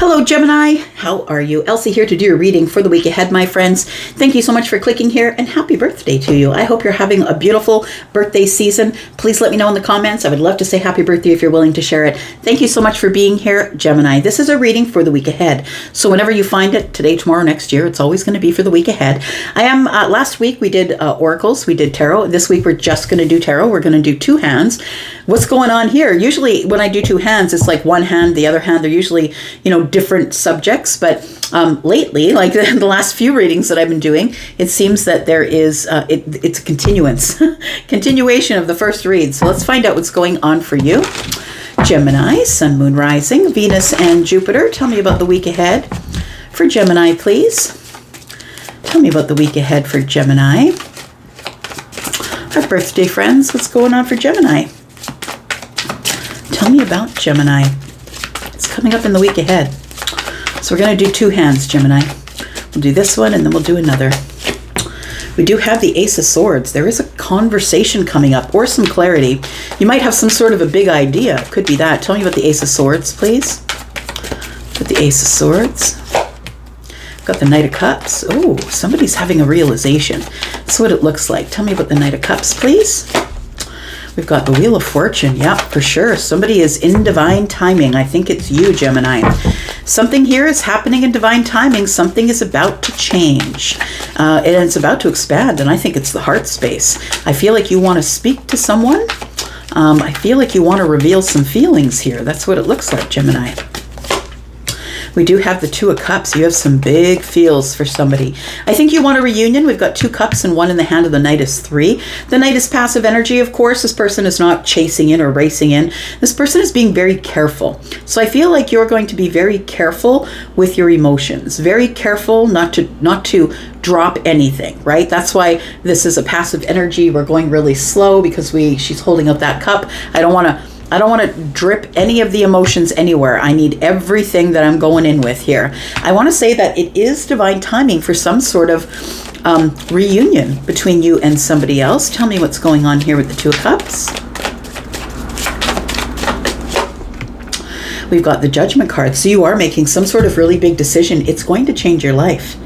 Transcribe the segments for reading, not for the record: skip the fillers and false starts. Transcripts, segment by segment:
Hello, Gemini. How are you? Elsie here to do your reading for the week ahead, my friends. Thank you so much for clicking here, and happy birthday to you. I hope you're having a beautiful birthday season. Please let me know in the comments. I would love to say happy birthday if you're willing to share it. Thank you so much for being here, Gemini. This is a reading for the week ahead. So whenever you find it, today, tomorrow, next year, it's always going to be for the week ahead. Last week we did oracles. We did tarot. This week we're just going to do tarot. We're going to do two hands. What's going on here? Usually when I do two hands, it's like one hand, the other hand. They're usually, different subjects. But lately, like the last few readings that I've been doing, it seems that there is, it's a continuation of the first read. So let's find out what's going on for you. Gemini, Sun, Moon, Rising, Venus, and Jupiter. Tell me about the week ahead for Gemini, please. Tell me about the week ahead for Gemini. Our birthday friends, what's going on for Gemini? Tell me about Gemini. It's coming up in the week ahead. So we're going to do two hands, Gemini. We'll do this one and then we'll do another. We do have the Ace of Swords. There is a conversation coming up or some clarity. You might have some sort of a big idea. Could be that. Tell me about the Ace of Swords, please. With the Ace of Swords. Got the Knight of Cups. Oh, somebody's having a realization. That's what it looks like. Tell me about the Knight of Cups, please. We've got the Wheel of Fortune. Yeah, for sure. Somebody is in divine timing. I think it's you, Gemini. Something here is happening in divine timing. Something is about to change. And it's about to expand. And I think it's the heart space. I feel like you want to speak to someone. I feel like you want to reveal some feelings here. That's what it looks like, Gemini. We do have the Two of Cups. You have some big feels for somebody. I think you want a reunion. We've got two cups and one in the hand of the Knight is three. The Knight is passive energy, of course. This person is not chasing in or racing in. This person is being very careful. So I feel like you're going to be very careful with your emotions. Very careful not to drop anything, right? That's why this is a passive energy. We're going really slow because she's holding up that cup. I don't want to drip any of the emotions anywhere. I need everything that I'm going in with here. I want to say that it is divine timing for some sort of reunion between you and somebody else. Tell me what's going on here with the Two of Cups. We've got the Judgment card. So you are making some sort of really big decision. It's going to change your life.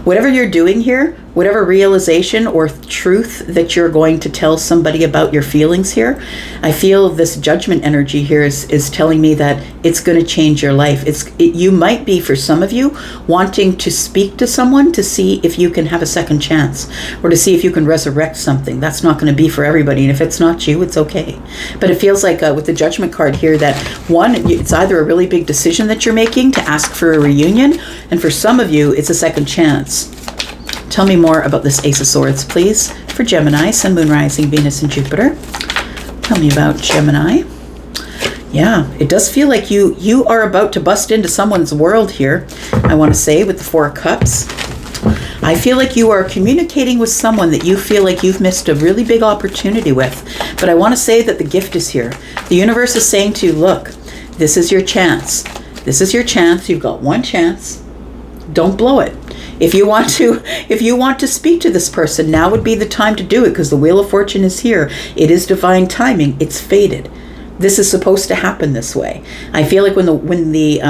Whatever you're doing here, whatever realization or truth that you're going to tell somebody about your feelings here, I feel this Judgment energy here is telling me that it's going to change your life. You might be, for some of you, wanting to speak to someone to see if you can have a second chance or to see if you can resurrect something. That's not going to be for everybody. And if it's not you, it's okay. But it feels like with the Judgment card here that one, it's either a really big decision that you're making to ask for a reunion. And for some of you, it's a second chance. Tell me more about this Ace of Swords, please, for Gemini, Sun, Moon, Rising, Venus, and Jupiter. Tell me about Gemini. Yeah, it does feel like you are about to bust into someone's world here, I want to say, with the Four of Cups. I feel like you are communicating with someone that you feel like you've missed a really big opportunity with. But I want to say that the gift is here. The universe is saying to you, look, this is your chance. This is your chance. You've got one chance. Don't blow it. If you want to speak to this person, now would be the time to do it because the Wheel of Fortune is here. It is divine timing. It's fated. This is supposed to happen this way. I feel like when the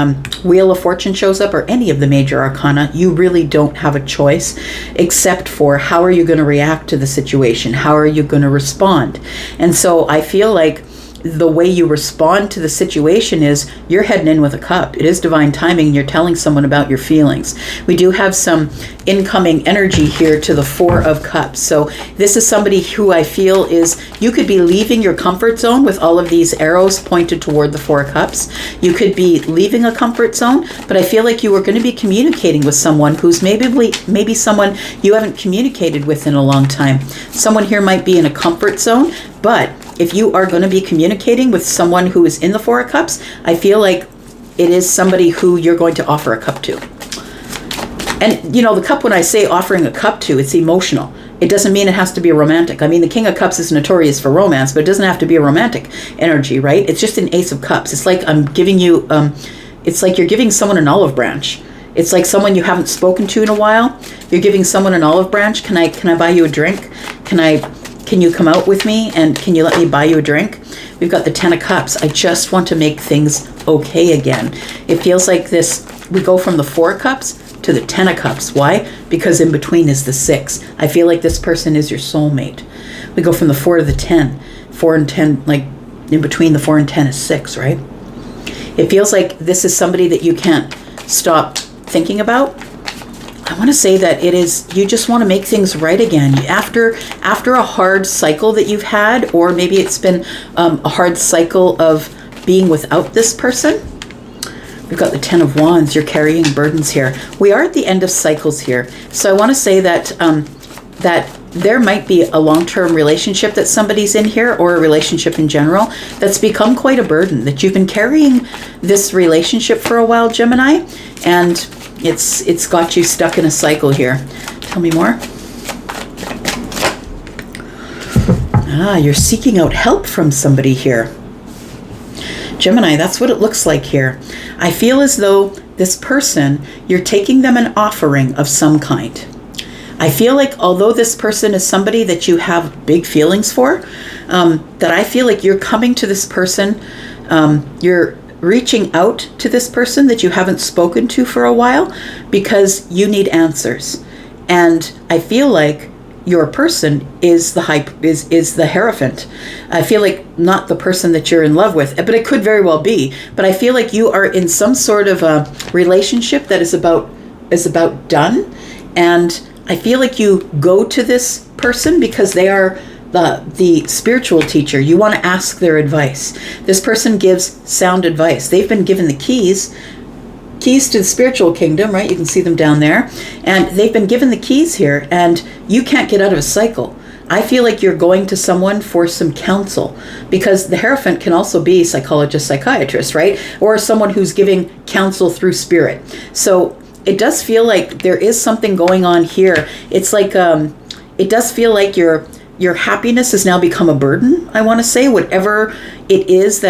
Wheel of Fortune shows up or any of the major arcana, you really don't have a choice except for how are you going to react to the situation? How are you going to respond? And so I feel like the way you respond to the situation is you're heading in with a cup. It is divine timing and you're telling someone about your feelings. We do have some incoming energy here to the Four of Cups. So this is somebody who I feel is, you could be leaving your comfort zone with all of these arrows pointed toward the Four of Cups. You could be leaving a comfort zone, but I feel like you are going to be communicating with someone who's maybe someone you haven't communicated with in a long time. Someone here might be in a comfort zone, but if you are going to be communicating with someone who is in the Four of Cups, I feel like it is somebody who you're going to offer a cup to. And, the cup, when I say offering a cup to, it's emotional. It doesn't mean it has to be a romantic. I mean, the King of Cups is notorious for romance, but it doesn't have to be a romantic energy, right? It's just an Ace of Cups. It's like I'm giving you, it's like you're giving someone an olive branch. It's like someone you haven't spoken to in a while. You're giving someone an olive branch. Can I buy you a drink? Can you come out with me and can you let me buy you a drink? We've got the Ten of Cups. I just want to make things okay again. It feels like this, we go from the 4 of Cups to the 10 of Cups. Why? Because in between is the 6. I feel like this person is your soulmate. We go from the 4 to the 10. 4 and 10, like in between the 4 and 10 is 6, right? It feels like this is somebody that you can't stop thinking about. I want to say that it is, you just want to make things right again. After a hard cycle that you've had, or maybe it's been a hard cycle of being without this person. We've got the 10 of Wands. You're carrying burdens here. We are at the end of cycles here. So I want to say that that there might be a long-term relationship that somebody's in here, or a relationship in general, that's become quite a burden, that you've been carrying this relationship for a while, Gemini, and it's got you stuck in a cycle here. Tell me more. You're seeking out help from somebody here. Gemini, that's what it looks like here. I feel as though this person, you're taking them an offering of some kind. I feel like although this person is somebody that you have big feelings for, that I feel like you're coming to this person, you're reaching out to this person that you haven't spoken to for a while because you need answers. And I feel like your person is the Hierophant. I feel like not the person that you're in love with, but it could very well be. But I feel like you are in some sort of a relationship that is about done. And I feel like you go to this person because they are the spiritual teacher. You want to ask their advice. This person gives sound advice. They've been given the keys to the spiritual kingdom, right? You can see them down there. And they've been given the keys here, and you can't get out of a cycle. I feel like you're going to someone for some counsel, because the Hierophant can also be psychologist, psychiatrist, right? Or someone who's giving counsel through spirit. So it does feel like there is something going on here. It's like, it does feel like your happiness has now become a burden, I want to say. Whatever it is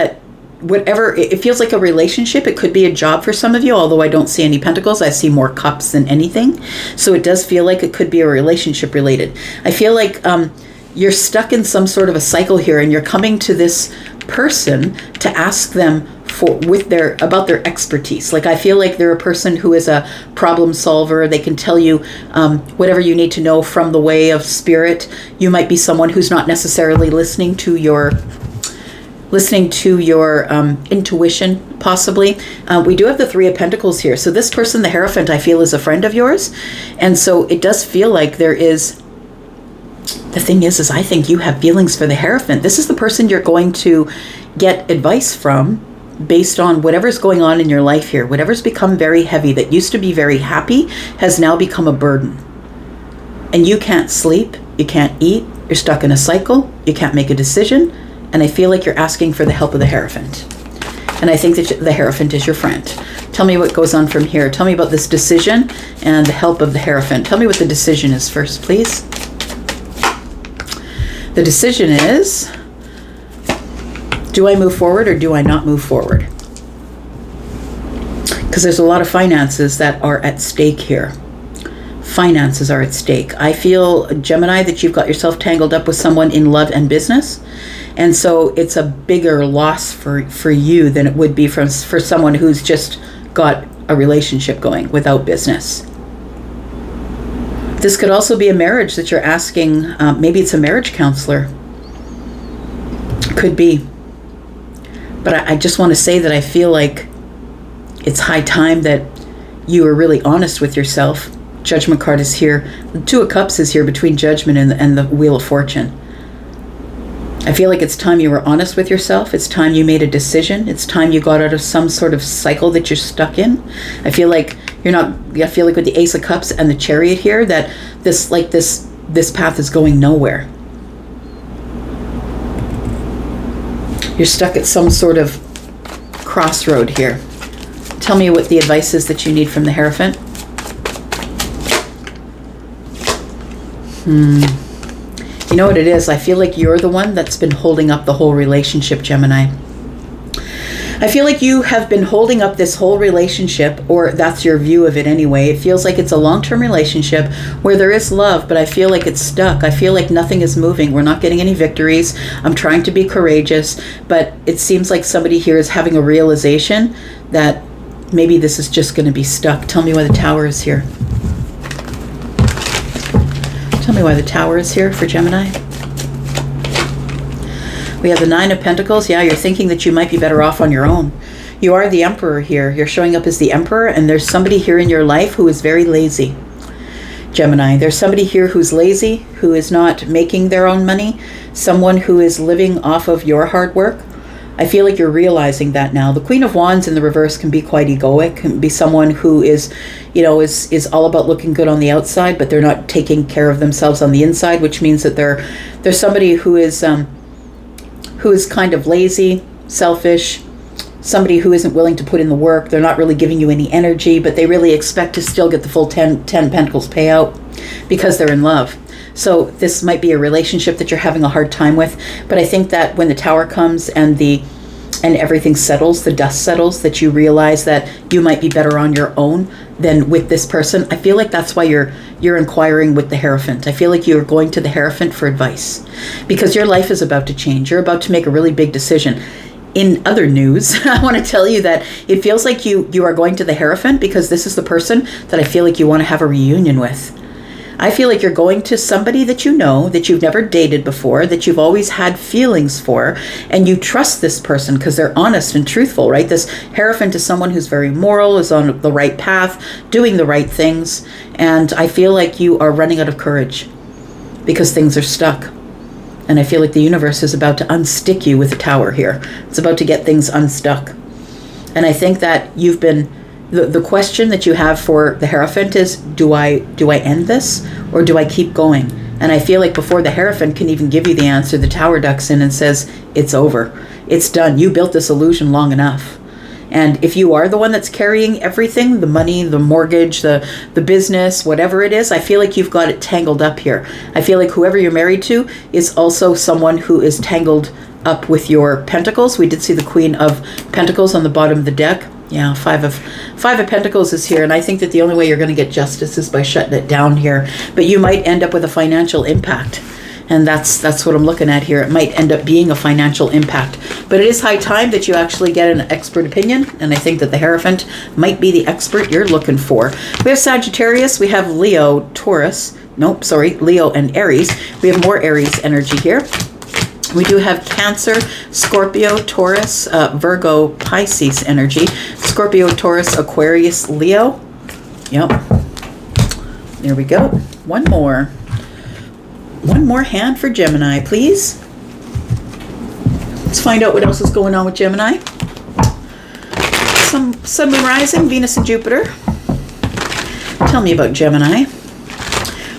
it feels like a relationship. It could be a job for some of you, although I don't see any pentacles. I see more cups than anything. So it does feel like it could be a relationship related. I feel like you're stuck in some sort of a cycle here, and you're coming to this person to ask them about their expertise. Like, I feel like they're a person who is a problem solver. They can tell you whatever you need to know from the way of spirit. You might be someone who's not necessarily listening to your intuition, possibly. We do have the 3 of Pentacles here. So this person, the Hierophant, I feel is a friend of yours. And so it does feel like there is, the thing is I think you have feelings for the Hierophant. This is the person you're going to get advice from based on whatever's going on in your life here. Whatever's become very heavy, that used to be very happy, has now become a burden. And you can't sleep, you can't eat, you're stuck in a cycle, you can't make a decision. And I feel like you're asking for the help of the Hierophant. And I think that the Hierophant is your friend. Tell me what goes on from here. Tell me about this decision and the help of the Hierophant. Tell me what the decision is first, please. The decision is, do I move forward or do I not move forward? Because there's a lot of finances that are at stake here. Finances are at stake. I feel, Gemini, that you've got yourself tangled up with someone in love and business. And so it's a bigger loss for you than it would be for someone who's just got a relationship going without business. This could also be a marriage that you're asking. Maybe it's a marriage counselor. Could be. But I just want to say that I feel like it's high time that you are really honest with yourself. Judgment card is here. The 2 of Cups is here between Judgment and the Wheel of Fortune. I feel like it's time you were honest with yourself. It's time you made a decision. It's time you got out of some sort of cycle that you're stuck in. I feel like I feel like with the Ace of Cups and the Chariot here, that this path is going nowhere. You're stuck at some sort of crossroad here. Tell me what the advice is that you need from the Hierophant. You know what it is? I feel like you're the one that's been holding up the whole relationship, Gemini. I feel like you have been holding up this whole relationship, or that's your view of it anyway. It feels like it's a long-term relationship where there is love, but I feel like it's stuck. I feel like nothing is moving. We're not getting any victories. I'm trying to be courageous, but it seems like somebody here is having a realization that maybe this is just going to be stuck. Tell me why the Tower is here. Tell me why the Tower is here for Gemini. We have the Nine of Pentacles. Yeah, you're thinking that you might be better off on your own. You are the Emperor here. You're showing up as the Emperor, and there's somebody here in your life who is very lazy. Gemini, there's somebody here who's lazy, who is not making their own money, someone who is living off of your hard work. I feel like you're realizing that now. The Queen of Wands in the reverse can be quite egoic, can be someone who is, is all about looking good on the outside, but they're not taking care of themselves on the inside, which means that they're somebody who is kind of lazy, selfish, somebody who isn't willing to put in the work. They're not really giving you any energy, but they really expect to still get the full 10 Pentacles payout because they're in love. So this might be a relationship that you're having a hard time with, but I think that when the Tower comes and everything settles, the dust settles, that you realize that you might be better on your own than with this person. I feel like that's why you're inquiring with the Hierophant. I feel like you're going to the Hierophant for advice because your life is about to change. You're about to make a really big decision. In other news, I want to tell you that it feels like you are going to the Hierophant because this is the person that I feel like you want to have a reunion with. I feel like you're going to somebody that you know, that you've never dated before, that you've always had feelings for, and you trust this person because they're honest and truthful, right? This Hierophant is someone who's very moral, is on the right path, doing the right things, and I feel like you are running out of courage because things are stuck. And I feel like the universe is about to unstick you with the Tower here. It's about to get things unstuck. And I think that you've been... The question that you have for the Hierophant is, do I end this or do I keep going? And I feel like before the Hierophant can even give you the answer, the Tower ducks in and says, it's over. It's done. You built this illusion long enough. And if you are the one that's carrying everything, the money, the mortgage, the business, whatever it is, I feel like you've got it tangled up here. I feel like whoever you're married to is also someone who is tangled up with your Pentacles. We did see the Queen of Pentacles on the bottom of the deck. Yeah, Five of Pentacles is here, and I think that the only way you're going to get justice is by shutting it down here. But you might end up with a financial impact, and that's what I'm looking at here. It might end up being a financial impact, but it is high time that you actually get an expert opinion, and I think that the Hierophant might be the expert you're looking for. We have Sagittarius, we have Leo, Taurus. Nope, sorry, Leo and Aries. We have more Aries energy here. We do have Cancer, Scorpio, Taurus, Virgo, Pisces energy. Scorpio, Taurus, Aquarius, Leo. Yep. There we go. One more. One more hand for Gemini, please. Let's find out what else is going on with Gemini. Sun, Moon, Rising, Venus, and Jupiter. Tell me about Gemini.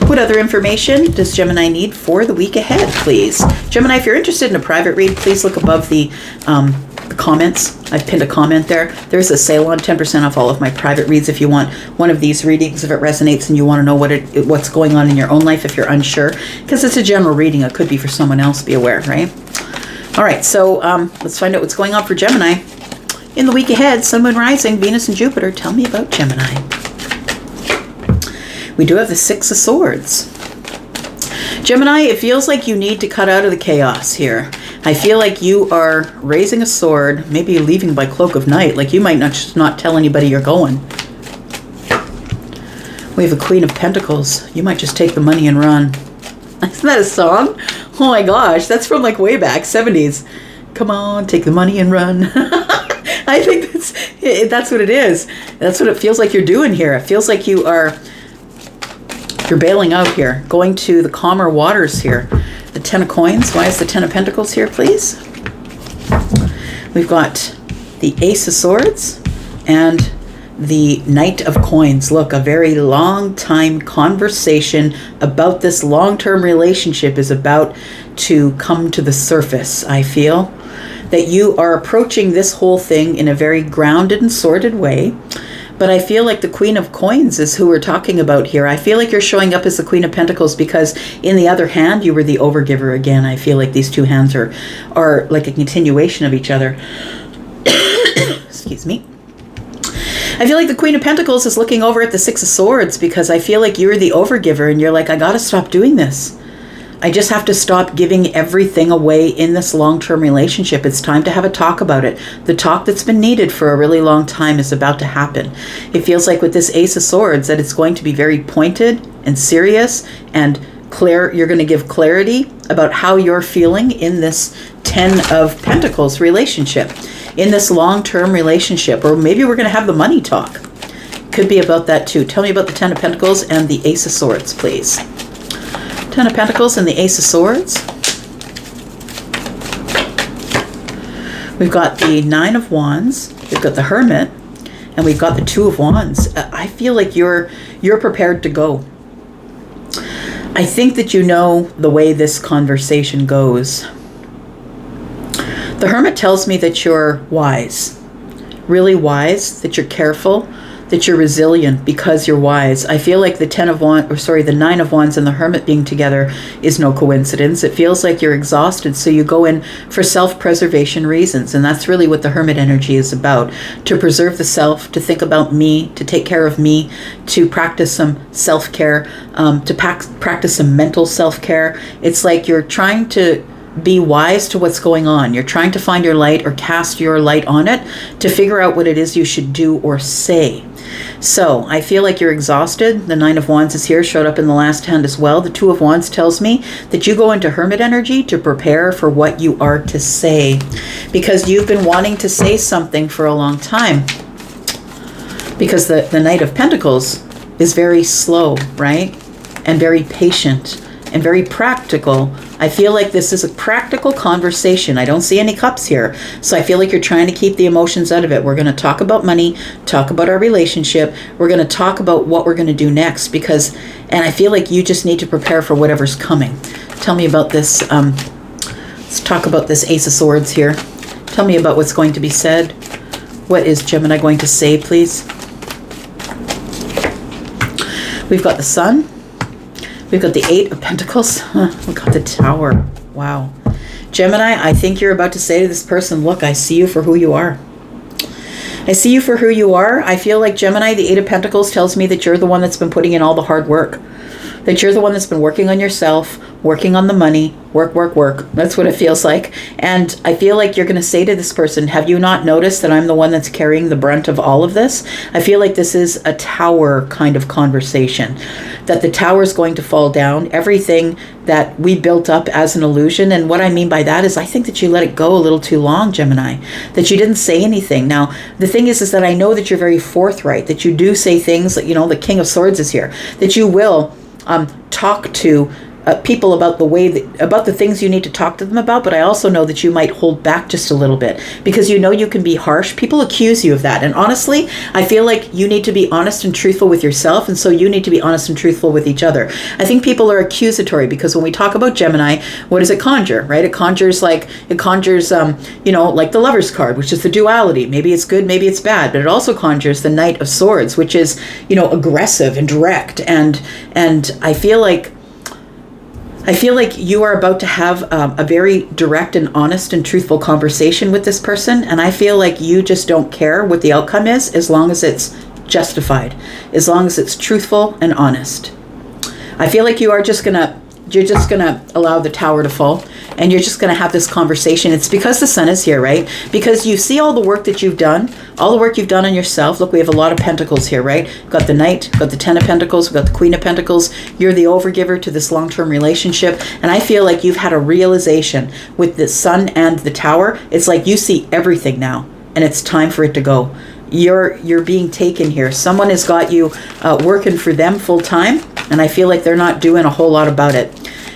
What other information does Gemini need for the week ahead, please? Gemini, if you're interested in a private read, please look above the comments. I've pinned a comment there. There's a sale on 10% off all of my private reads if you want one of these readings, if it resonates and you want to know what's going on in your own life if you're unsure. Because it's a general reading. It could be for someone else. Be aware, right? All right, so let's find out what's going on for Gemini. In the week ahead, Sun, Moon, Rising, Venus, and Jupiter. Tell me about Gemini. We do have the Six of Swords. Gemini, it feels like you need to cut out of the chaos here. I feel like you are raising a sword, maybe leaving by cloak of night, like you might not tell anybody you're going. We have a Queen of Pentacles. You might just take the money and run. Isn't that a song? Oh my gosh, that's from like way back, 70s. Come on, take the money and run. I think that's what it is. That's what it feels like you're doing here. It feels like you're bailing out here, going to the calmer waters here. The Ten of Coins. Why is the Ten of Pentacles here, please? We've got the Ace of Swords and the Knight of Coins. Look, a very long time conversation about this long-term relationship is about to come to the surface. I feel that you are approaching this whole thing in a very grounded and sorted way. But I feel like the Queen of Coins is who we're talking about here. I feel like you're showing up as the Queen of Pentacles because in the other hand, you were the overgiver again. I feel like these two hands are like a continuation of each other. excuse me. I feel like the Queen of Pentacles is looking over at the Six of Swords because I feel like you're the overgiver and you're like, I got to stop doing this. I just have to stop giving everything away in this long-term relationship. It's time to have a talk about it. The talk that's been needed for a really long time is about to happen. It feels like with this Ace of Swords that it's going to be very pointed and serious and clear. You're going to give clarity about how you're feeling in this Ten of Pentacles relationship, in this long-term relationship, or maybe we're going to have the money talk. Could be about that too. Tell me about the Ten of Pentacles and the Ace of Swords, please. Ten of Pentacles and the Ace of Swords. We've got the Nine of Wands. We've got the Hermit, and we've got the Two of Wands. I feel like you're prepared to go. I think that you know the way this conversation goes. The Hermit tells me that you're wise, really wise, that you're careful, that you're resilient because you're wise. I feel like the the Nine of Wands and the Hermit being together is no coincidence. It feels like you're exhausted, so you go in for self-preservation reasons, and that's really what the Hermit energy is about. To preserve the self, to think about me, to take care of me, to practice some self-care, to practice some mental self-care. It's like you're trying to be wise to what's going on. You're trying to find your light or cast your light on it to figure out what it is you should do or say. So I feel like you're exhausted. The Nine of Wands is here, showed up in the last hand as well. The Two of Wands tells me that you go into Hermit energy to prepare for what you are to say, because you've been wanting to say something for a long time. Because the Knight of Pentacles is very slow, right? And very patient and very practical. I feel like this is a practical conversation. I don't see any cups here. So I feel like you're trying to keep the emotions out of it. We're going to talk about money, talk about our relationship. We're going to talk about what we're going to do next and I feel like you just need to prepare for whatever's coming. Tell me about this. Let's talk about this Ace of Swords here. Tell me about what's going to be said. What is Gemini going to say, please? We've got the Sun. We've got the Eight of Pentacles. We got the Tower. Wow. Gemini, I think you're about to say to this person, look, I see you for who you are. I see you for who you are. I feel like Gemini, the Eight of Pentacles tells me that you're the one that's been putting in all the hard work. That you're the one that's been working on yourself, working on the money, work, work, work. That's what it feels like. And I feel like you're going to say to this person, have you not noticed that I'm the one that's carrying the brunt of all of this? I feel like this is a tower kind of conversation. That the tower is going to fall down. Everything that we built up as an illusion. And what I mean by that is I think that you let it go a little too long, Gemini. That you didn't say anything. Now, the thing is that I know that you're very forthright. That you do say things that, the King of Swords is here. That you will talk to people about about the things you need to talk to them about, but I also know that you might hold back just a little bit because you can be harsh. People accuse you of that, and honestly, I feel like you need to be honest and truthful with yourself, and so you need to be honest and truthful with each other. I think people are accusatory because when we talk about Gemini, what does it conjure, right? It conjures like the Lover's card, which is the duality. Maybe it's good, maybe it's bad, but it also conjures the Knight of Swords, which is, aggressive and direct, and I feel like you are about to have a very direct and honest and truthful conversation with this person. And I feel like you just don't care what the outcome is as long as it's justified, as long as it's truthful and honest. I feel like you're just going to allow the tower to fall and you're just going to have this conversation. It's because the Sun is here, right? Because you see all the work that you've done, all the work you've done on yourself. Look, we have a lot of pentacles here, right? We've got the Knight, we've got the Ten of Pentacles, we've got the Queen of Pentacles. You're the overgiver to this long-term relationship. And I feel like you've had a realization with the Sun and the Tower. It's like you see everything now and it's time for it to go. You're being taken here. Someone has got you working for them full time, and I feel like they're not doing a whole lot about it.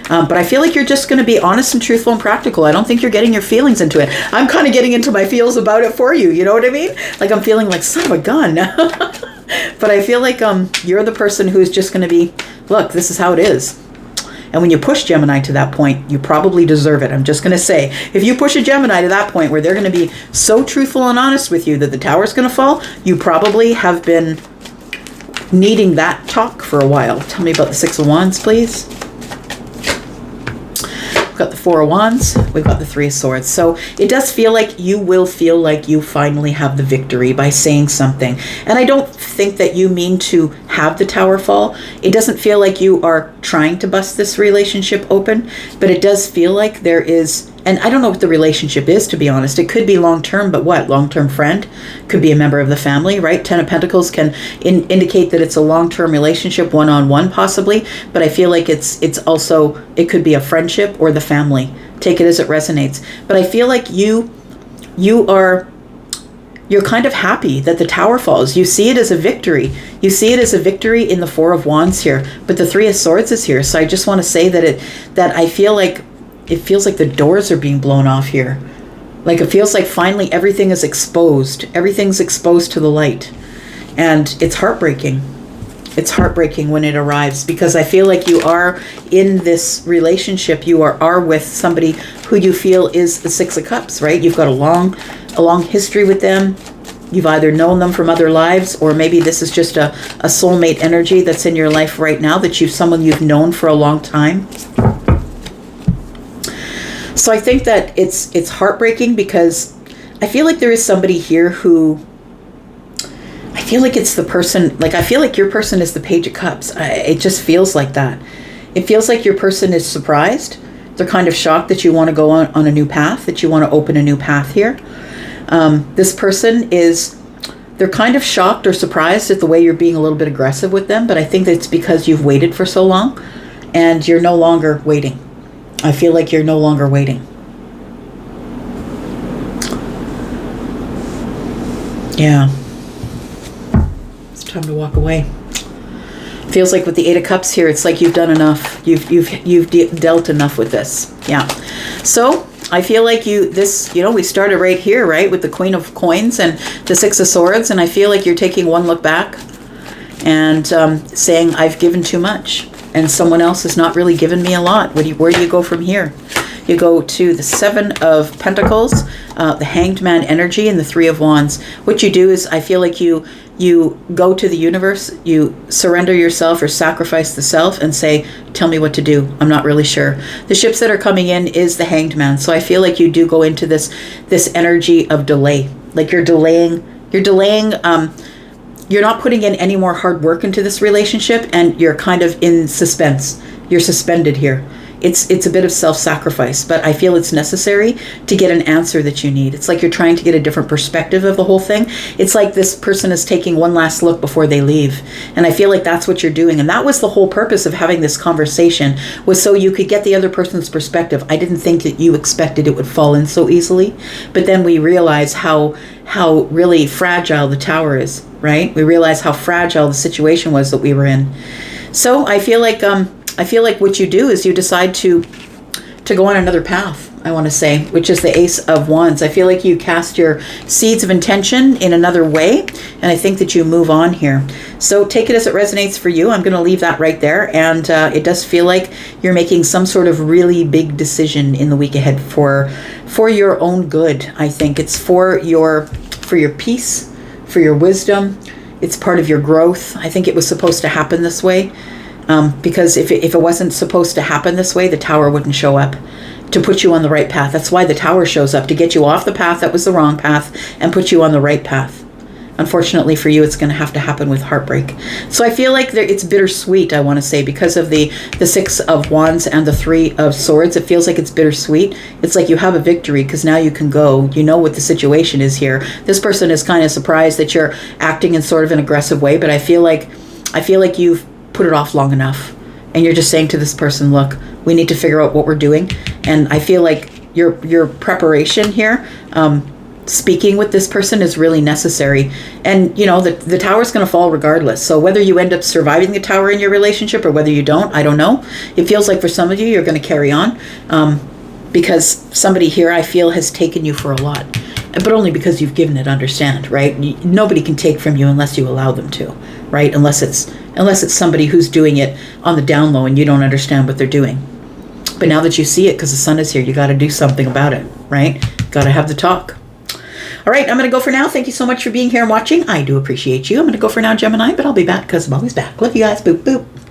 But I feel like you're just going to be honest and truthful and practical. I don't think you're getting your feelings into it. I'm kind of getting into my feels about it for you. You know what I mean? Like I'm feeling like son of a gun. But I feel like you're the person who's just going to be, look, this is how it is. And when you push Gemini to that point, you probably deserve it. I'm just going to say, if you push a Gemini to that point where they're going to be so truthful and honest with you that the tower's going to fall, you probably have been needing that talk for a while. Tell me about the Six of Wands, please. got the Four of Wands, we've got the Three of Swords. So it does feel like you will feel like you finally have the victory by saying something. And I don't think that you mean to have the Tower fall. It doesn't feel like you are trying to bust this relationship open, but it does feel like there is, and I don't know what the relationship is, to be honest. It could be long-term, but what? Long-term friend? Could be a member of the family, right? Ten of Pentacles can indicate that it's a long-term relationship, one-on-one possibly, but I feel like it's also, it could be a friendship or the family. Take it as it resonates. But I feel like you're kind of happy that the Tower falls. You see it as a victory. You see it as a victory in the Four of Wands here, but the Three of Swords is here. So I just want to say that I feel like it feels like the doors are being blown off here. Like it feels like finally everything is exposed. Everything's exposed to the light. And it's heartbreaking. It's heartbreaking when it arrives, because I feel like you are in this relationship. You are with somebody who you feel is the Six of Cups, right? You've got a long history with them. You've either known them from other lives, or maybe this is just a soulmate energy that's in your life right now, that someone you've known for a long time. So I think that it's heartbreaking, because I feel like there is somebody here who, I feel like it's the person, like I feel like your person is the Page of Cups. It just feels like that. It feels like your person is surprised. They're kind of shocked that you want to go on a new path, that you want to open a new path here. This person they're kind of shocked or surprised at the way you're being a little bit aggressive with them, but I think that's because you've waited for so long and you're no longer waiting. I feel like you're no longer waiting. Yeah. It's time to walk away. Feels like with the Eight of Cups here, it's like you've done enough. You've dealt enough with this. Yeah. So I feel like we started right here, right, with the Queen of Coins and the Six of Swords, and I feel like you're taking one look back and saying, I've given too much, and someone else has not really given me a lot. Where do you go from here? You go to the Seven of Pentacles, the Hanged Man energy, and the Three of Wands. What you do is, I feel like you go to the universe, you surrender yourself or sacrifice the self and say, tell me what to do. I'm not really sure. The ships that are coming in is the Hanged Man. So I feel like you do go into this energy of delay. Like you're delaying, you're not putting in any more hard work into this relationship, and you're kind of in suspense. You're suspended here. It's a bit of self-sacrifice, but I feel it's necessary to get an answer that you need. It's like you're trying to get a different perspective of the whole thing. It's like this person is taking one last look before they leave. And I feel like that's what you're doing. And that was the whole purpose of having this conversation, was so you could get the other person's perspective. I didn't think that you expected it would fall in so easily. But then we realize how really fragile the Tower is, right? We realize how fragile the situation was that we were in. So I feel like what you do is you decide to go on another path, I want to say, which is the Ace of Wands. I feel like you cast your seeds of intention in another way, and I think that you move on here. So take it as it resonates for you. I'm going to leave that right there, and it does feel like you're making some sort of really big decision in the week ahead for your own good. I think it's for your peace, for your wisdom. It's part of your growth. I think it was supposed to happen this way. Because if it wasn't supposed to happen this way, the Tower wouldn't show up to put you on the right path. That's why the Tower shows up, to get you off the path that was the wrong path and put you on the right path. Unfortunately for you, it's going to have to happen with heartbreak. So I feel like it's bittersweet, I want to say, because of the Six of Wands and the Three of Swords. It feels like it's bittersweet. It's like you have a victory because now you can go. You know what the situation is here. This person is kind of surprised that you're acting in sort of an aggressive way, but I feel like you've put it off long enough, and you're just saying to this person, look, we need to figure out what we're doing. And I feel like your preparation here, speaking with this person, is really necessary. And the Tower's going to fall regardless. So whether you end up surviving the Tower in your relationship or whether you don't, I don't know. It feels like for some of you, you're going to carry on, because somebody here, I feel, has taken you for a lot, but only because you've given it, understand, right? Nobody can take from you unless you allow them to, right? Unless it's somebody who's doing it on the down low and you don't understand what they're doing. But now that you see it, because the sun is here, you got to do something about it, right? Got to have the talk. All right, I'm going to go for now. Thank you so much for being here and watching. I do appreciate you. I'm going to go for now, Gemini, but I'll be back because I'm always back. Love you guys. Boop, boop.